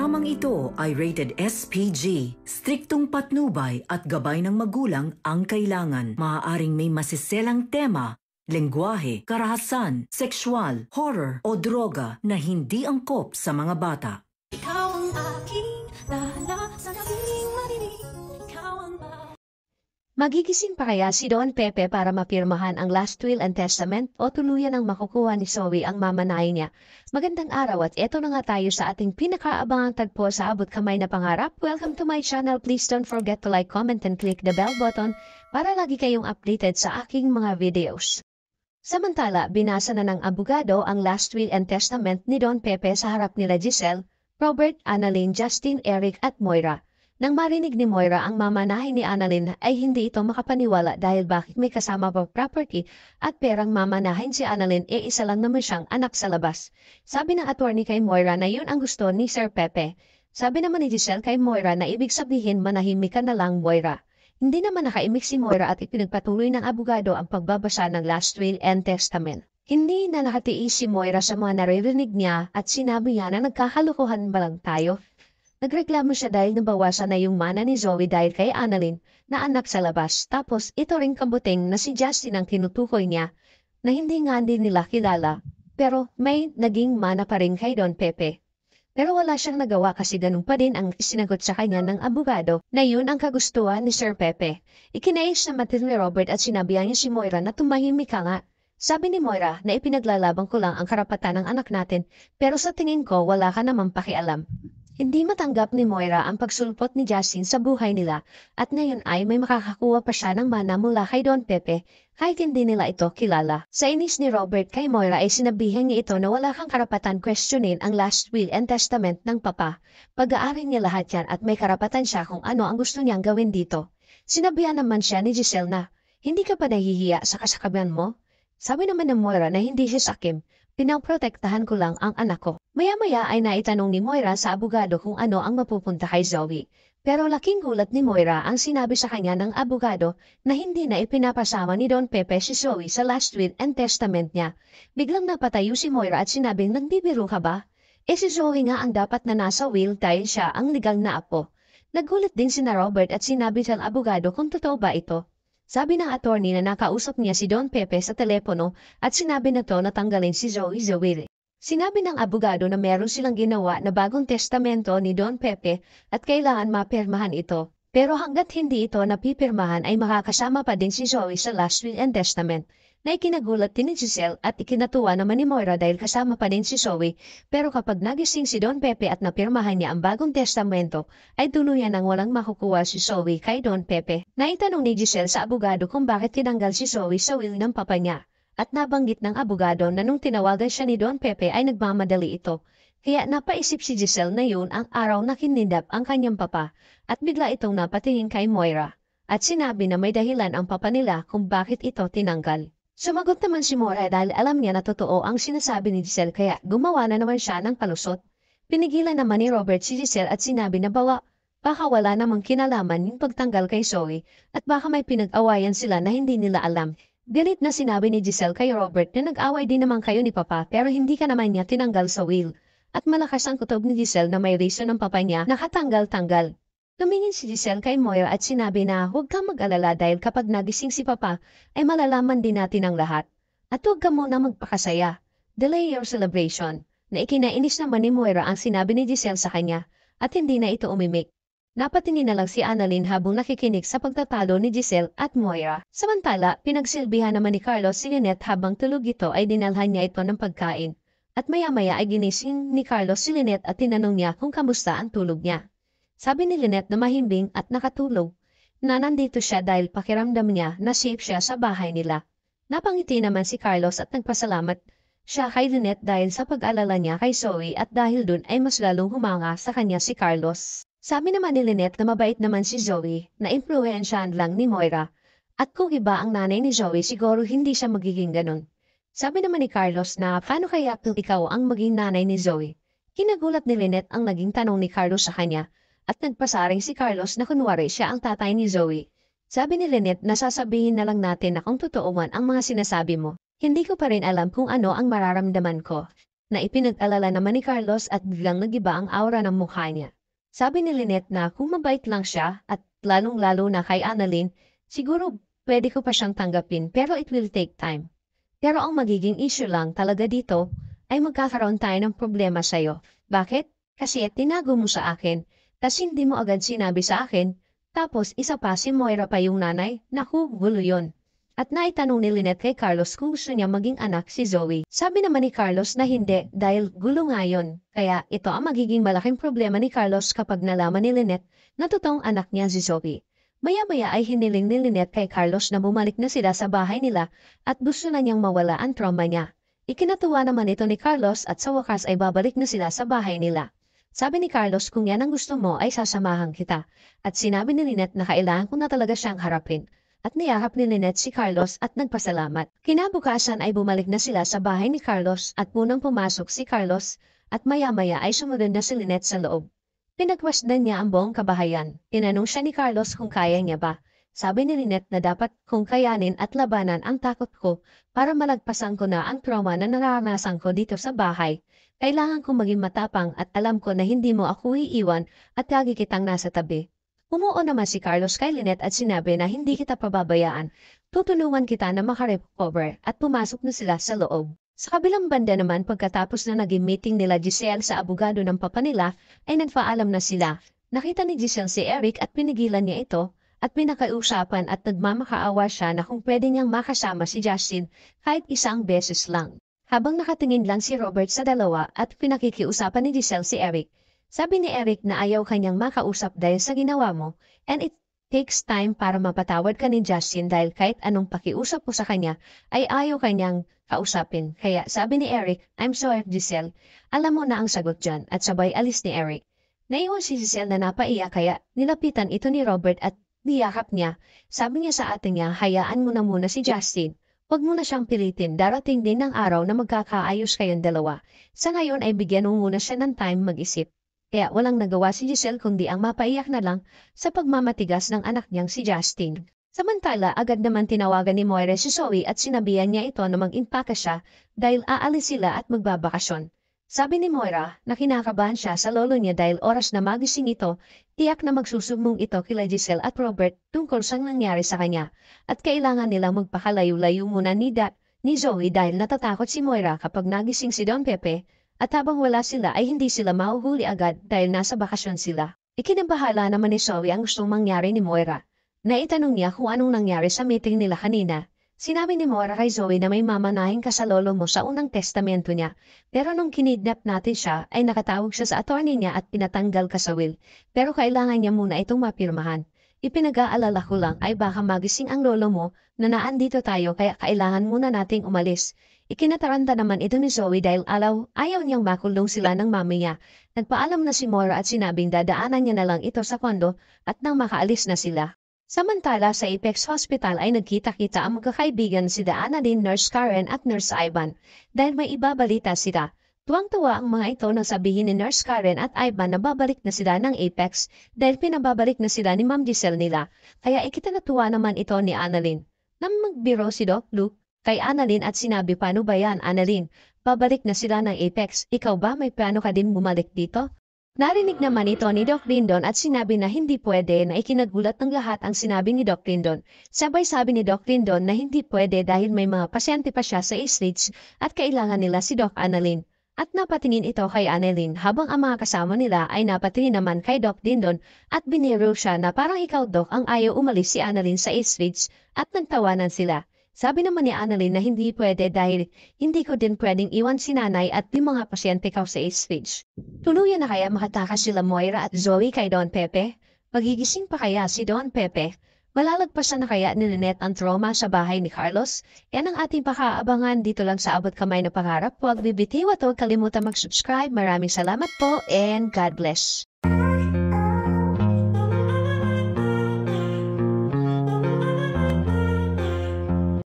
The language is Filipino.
Dramang ito ay rated SPG. Striktong patnubay at gabay ng magulang ang kailangan. Maaaring may masiselang tema, lengguwahe, karahasan, sexual, horror o droga na hindi angkop sa mga bata. Ikaw ang aking dahala sa gabing marinig. Magigising pa kaya si Don Pepe para mapirmahan ang last will and testament o tuluyan ang makukuha ni Zoe ang mamanahin niya? Magandang araw at eto na nga tayo sa ating pinakaabangang tagpo sa abot kamay na pangarap. Welcome to my channel. Please don't forget to like, comment, and click the bell button para lagi kayong updated sa aking mga videos. Samantala, binasa na ng abogado ang last will and testament ni Don Pepe sa harap nila Giselle, Robert, Annalyn, Justin, Eric at Moira. Nang marinig ni Moira ang mamanahin ni Annalyn ay hindi ito makapaniwala dahil bakit may kasama pa property at perang mamanahin si Annalyn isa lang naman siyang anak sa labas. Sabi ng attorney kay Moira na yun ang gusto ni Sir Pepe. Sabi naman ni Giselle kay Moira na ibig sabihin manahimik ka na lang, Moira. Hindi naman nakaimik si Moira at ipinagpatuloy ng abogado ang pagbabasa ng last will and testament. Hindi na nakatiis si Moira sa mga naririnig niya at sinabi niya na nagkakalukuhan ba lang tayo? Nagreklamo siya dahil nabawasan na yung mana ni Zoe dahil kay Annalyn na anak sa labas. Tapos ito ring kambuting na si Justin ang tinutukoy niya na hindi nga din nila kilala. Pero may naging mana pa rin kay Don Pepe. Pero wala siyang nagawa kasi ganun pa din ang isinagot sa kanya ng abogado na yun ang kagustuhan ni Sir Pepe. Ikinais naman ni Robert at sinabihan niya si Moira na tumahimik ka nga. Sabi ni Moira na ipinaglalaban ko lang ang karapatan ng anak natin pero sa tingin ko wala ka namang pakialam. Hindi matanggap ni Moira ang pagsulpot ni Justin sa buhay nila at ngayon ay may makakakuha pa siya ng mana mula kay Don Pepe kahit hindi nila ito kilala. Sa inis ni Robert kay Moira ay sinabihan niya ito na wala kang karapatan questionin ang last will and testament ng papa. Pag-aaring niya lahat yan at may karapatan siya kung ano ang gusto niyang gawin dito. Sinabihan naman siya ni Giselle na, hindi ka pa nahihiya sa kasakabihan mo? Sabi naman ng Moira na hindi siya sakim. Pinaprotektahan ko lang ang anak ko. Maya-maya ay naitanong ni Moira sa abogado kung ano ang mapupunta kay Zoe. Pero laking gulat ni Moira ang sinabi sa kanya ng abogado na hindi na ipinapasama ni Don Pepe si Zoe sa last will and testament niya. Biglang napatayo si Moira at sinabing nagbibiro ka ba? Si Zoe nga ang dapat na nasa will dahil siya ang legal na apo. Nagulat din sina Robert at sinabi sa abogado kung totoo ba ito. Sabi ng attorney na nakausap niya si Don Pepe sa telepono at sinabi na to na tanggalin si Zoe. Sinabi ng abogado na meron silang ginawa na bagong testamento ni Don Pepe at kailangan mapirmahan ito. Pero hanggat hindi ito napipirmahan ay makakasama pa din si Zoe sa last will and testament. Na ikinagulat din ni Giselle at ikinatuwa naman ni Moira dahil kasama pa din si Zoe. Pero kapag nagising si Don Pepe at napirmahan niya ang bagong testamento, ay tuluyan nang walang makukuha si Zoe kay Don Pepe. Naitanong ni Giselle sa abogado kung bakit tinanggal si Zoe sa will ng papa niya. At nabanggit ng abogado na nung tinawagan siya ni Don Pepe ay nagmamadali ito. Kaya napaisip si Giselle na yun ang araw na kinidnap ang kanyang papa at bigla itong napatingin kay Moira. At sinabi na may dahilan ang papa nila kung bakit ito tinanggal. Sumagot naman si Moira dahil alam niya na totoo ang sinasabi ni Giselle kaya gumawa na naman siya ng palusot. Pinigilan naman ni Robert si Giselle at sinabi na baka wala namang kinalaman yung pagtanggal kay Zoe at baka may pinag-awayan sila na hindi nila alam. Galit na sinabi ni Giselle kay Robert na nag-away din naman kayo ni Papa pero hindi ka naman niya tinanggal sa will. At malakas ang kutob ni Giselle na may reason ng papa niya nakatanggal-tanggal. Tumingin si Giselle kay Moira at sinabi na huwag kang mag-alala dahil kapag nagising si Papa ay malalaman din natin ang lahat. At huwag ka muna magpakasaya. Delay your celebration. Na ikinainis naman ni Moira ang sinabi ni Giselle sa kanya at hindi na ito umimik. Napatingin na lang si Annalyn habang nakikinig sa pagtatalo ni Giselle at Moira. Samantala, pinagsilbihan naman ni Carlos si Lynette habang tulog ito ay dinalhan niya ito ng pagkain. At maya-maya ay ginising ni Carlos si Lynette at tinanong niya kung kamusta ang tulog niya. Sabi ni Lynette na mahimbing at nakatulog, na nandito siya dahil pakiramdam niya na safe siya sa bahay nila. Napangiti naman si Carlos at nagpasalamat siya kay Lynette dahil sa pag-alala niya kay Zoe at dahil dun ay mas lalong humanga sa kanya si Carlos. Sabi naman ni Lynette na mabait naman si Zoe na impluwensyahan lang ni Moira. At kung iba ang nanay ni Zoe siguro hindi siya magiging ganun. Sabi naman ni Carlos na paano kaya kung ikaw ang maging nanay ni Zoe? Kinagulat ni Lynette ang naging tanong ni Carlos sa kanya. At nagpasaring si Carlos na kunwari siya ang tatay ni Zoe. Sabi ni Lynette na sasabihin na lang natin na kung totoo man ang mga sinasabi mo. Hindi ko pa rin alam kung ano ang mararamdaman ko. na ipinag-alala naman ni Carlos at biglang nagiba ang aura ng mukha niya. Sabi ni Lynette na kung mabait lang siya at lalong-lalo na kay Annalyn, siguro pwede ko pa siyang tanggapin pero it will take time. Pero ang magiging issue lang talaga dito ay magkakaroon tayo ng problema sa'yo. Bakit? Kasi tinago mo sa akin, tas hindi mo agad sinabi sa akin, tapos isa pa si Moira pa yung nanay, naku, gulo yun. At naitanong ni Lynette kay Carlos kung gusto niya maging anak si Zoe. Sabi naman ni Carlos na hindi dahil gulo nga yun. Kaya ito ang magiging malaking problema ni Carlos kapag nalaman ni Lynette na totoong anak niya si Zoe. Maya-maya ay hiniling ni Lynette kay Carlos na bumalik na sila sa bahay nila at gusto na niyang mawala ang trauma niya. Ikinatuwa naman ito ni Carlos at sa wakas ay babalik na sila sa bahay nila. Sabi ni Carlos kung yan ang gusto mo ay sasamahan kita. At sinabi ni Lynette na kailangan ko na talaga siyang harapin. At niyakap ni Lynette si Carlos at nagpasalamat. Kinabukasan ay bumalik na sila sa bahay ni Carlos at munang pumasok si Carlos at maya-maya ay sumunod na si Lynette sa loob. Pinagmasdan niya ang buong kabahayan. Tinanong siya ni Carlos kung kaya niya ba. Sabi ni Lynette na dapat kong kayanin at labanan ang takot ko para malagpasan ko na ang trauma na nararanasan ko dito sa bahay. Kailangan kong maging matapang at alam ko na hindi mo ako iiwan at lagi kitang nasa tabi. Umuo naman si Carlos kay Lynette at sinabi na hindi kita pababayaan. Tutulungan kita na makarecover at pumasok na sila sa loob. Sa kabilang banda naman pagkatapos na naging meeting nila Giselle sa abogado ng papa nila ay nagpaalam na sila. Nakita ni Giselle si Eric at pinigilan niya ito at pinakausapan at nagmamakaawa siya na kung pwede niyang makasama si Justin kahit isang beses lang. Habang nakatingin lang si Robert sa dalawa at pinakikiusapan ni Giselle si Eric, sabi ni Eric na ayaw kanyang makausap dahil sa ginawa mo and it takes time para mapatawad ka ni Justin dahil kahit anong pakiusap mo sa kanya ay ayaw kanyang kausapin. Kaya sabi ni Eric, I'm sorry Giselle, alam mo na ang sagot dyan at sabay alis ni Eric. Naiwan si Giselle na napaiyak kaya nilapitan ito ni Robert at niyakap niya. Sabi niya sa ate niya, hayaan mo na muna si Justin. Huwag mo na siyang pilitin, darating din ang araw na magkakaayos kayong dalawa. Sa ngayon ay bigyan mo muna siya ng time mag-isip. Kaya walang nagawa si Giselle kundi ang mapaiyak na lang sa pagmamatigas ng anak niyang si Justin. Samantala, agad naman tinawagan ni Moira si Zoe at sinabihan niya ito na mag-impake siya dahil aalis sila at magbabakasyon. Sabi ni Moira na kinakabahan siya sa lolo niya dahil oras na magising ito, tiyak na magsusumbong ito kila Giselle at Robert tungkol sa nangyari sa kanya at kailangan nilang magpakalayo-layo muna ni Zoe dahil natatakot si Moira kapag nagising si Don Pepe. At habang wala sila ay hindi sila mahuhuli agad dahil nasa bakasyon sila. Ikinabahala naman ni Zoe ang gustong mangyari ni Moira. Naitanong niya kung anong nangyari sa meeting nila kanina. Sinabi ni Moira kay Zoe na may mamanahin ka sa lolo mo sa unang testamento niya. Pero nung kinidnap natin siya ay nakatawag siya sa attorney niya at pinatanggal ka sa will. Pero kailangan niya muna itong mapirmahan. Ipinag-aalala ko lang ay baka magising ang lolo mo na naandito tayo kaya kailangan muna nating umalis. Ikinataranta naman ito ni Zoe dahil ayaw niyang makulong sila ng mami niya. Nagpaalam na si Moira at sinabing dadaanan niya na lang ito sa kondo at nang makaalis na sila. Samantala sa Apex Hospital ay nagkita-kita ang magkakaibigan si Annalyn, Nurse Karen at Nurse Ivan dahil may ibabalita sila. Tuwang-tuwa ang mga ito nang sabihin ni Nurse Karen at Ivan na babalik na sila ng Apex dahil pinababalik na sila ni Ma'am Giselle nila. Kaya ikitanatuwa naman ito ni Annalyn. Nang magbiro si Doc Luke kay Annalyn at sinabi, paano ba yan Annalyn? Babalik na sila ng Apex. Ikaw ba may plano ka din bumalik dito? Narinig naman ito ni Doc Lindon at sinabi na hindi pwede na ikinagulat ng lahat ang sinabi ni Doc Lindon. Sabay sabi ni Doc Lindon na hindi pwede dahil may mga pasyente pa siya sa Eastridge at kailangan nila si Doc Annalyn. At napatingin ito kay Annalyn habang ang mga kasama nila ay napatingin naman kay Doc Lindon at biniro siya na parang ikaw Doc ang ayaw umalis si Annalyn sa Eastridge at nagtawanan sila. Sabi naman ni Annalyn na hindi pwede dahil hindi ko din pwedeng iwan si nanay at yung mga pasyente ko sa Eastridge. Tuluyan na kaya makatakas sila Moira at Zoe kay Don Pepe? Magigising pa kaya si Don Pepe? Malalagpasan na kaya ni Lynette ang trauma sa bahay ni Carlos? Yan ang ating pakaabangan dito lang sa Abot Kamay na Pangarap. Huwag bibitiw at huwag kalimutan mag-subscribe. Maraming salamat po and God bless.